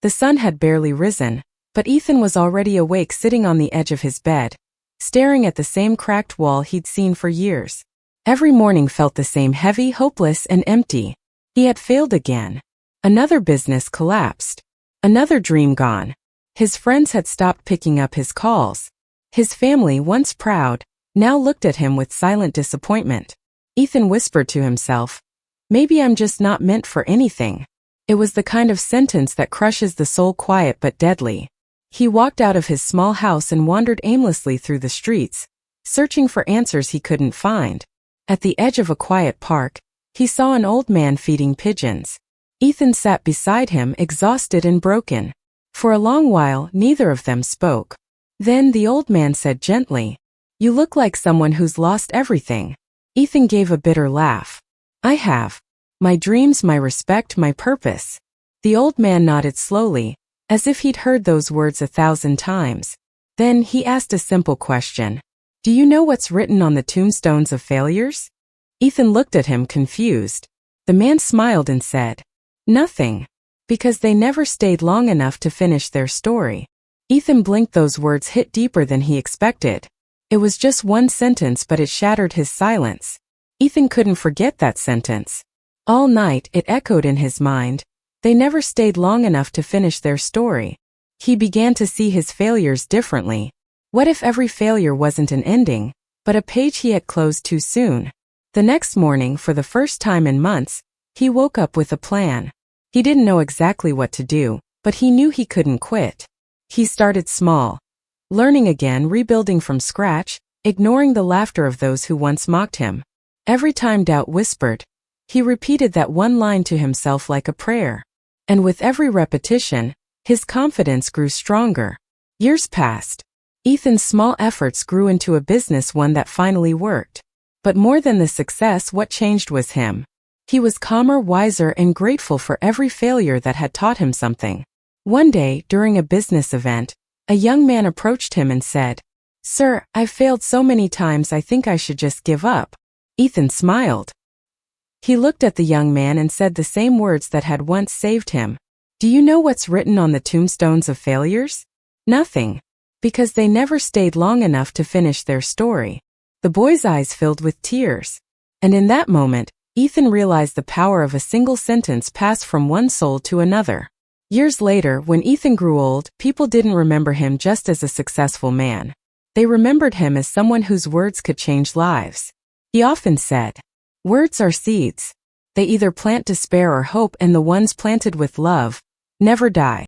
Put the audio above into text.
The sun had barely risen, but Ethan was already awake, sitting on the edge of his bed, staring at the same cracked wall he'd seen for years. Every morning felt the same, heavy, hopeless, and empty. He had failed again. Another business collapsed. Another dream gone. His friends had stopped picking up his calls. His family, once proud, now looked at him with silent disappointment. Ethan whispered to himself, "Maybe I'm just not meant for anything." It was the kind of sentence that crushes the soul, quiet but deadly. He walked out of his small house and wandered aimlessly through the streets, searching for answers he couldn't find. At the edge of a quiet park, he saw an old man feeding pigeons. Ethan sat beside him, exhausted and broken. For a long while, neither of them spoke. Then the old man said gently, "You look like someone who's lost everything." Ethan gave a bitter laugh. "I have. My dreams, my respect, my purpose." The old man nodded slowly, as if he'd heard those words 1,000 times. Then he asked a simple question. "Do you know what's written on the tombstones of failures?" Ethan looked at him, confused. The man smiled and said, "Nothing. Because they never stayed long enough to finish their story." Ethan blinked. Those words hit deeper than he expected. It was just one sentence, but it shattered his silence. Ethan couldn't forget that sentence. All night, it echoed in his mind. They never stayed long enough to finish their story. He began to see his failures differently. What if every failure wasn't an ending, but a page he had closed too soon? The next morning, for the first time in months, he woke up with a plan. He didn't know exactly what to do, but he knew he couldn't quit. He started small. Learning again, rebuilding from scratch, ignoring the laughter of those who once mocked him. Every time doubt whispered, he repeated that one line to himself like a prayer. And with every repetition, his confidence grew stronger. Years passed. Ethan's small efforts grew into a business, one that finally worked. But more than the success, what changed was him. He was calmer, wiser, and grateful for every failure that had taught him something. One day, during a business event, a young man approached him and said, "Sir, I've failed so many times, I think I should just give up." Ethan smiled. He looked at the young man and said the same words that had once saved him. "Do you know what's written on the tombstones of failures? Nothing. Because they never stayed long enough to finish their story." The boy's eyes filled with tears. And in that moment, Ethan realized the power of a single sentence passed from one soul to another. Years later, when Ethan grew old, people didn't remember him just as a successful man. They remembered him as someone whose words could change lives. He often said, "Words are seeds. They either plant despair or hope, and the ones planted with love never die."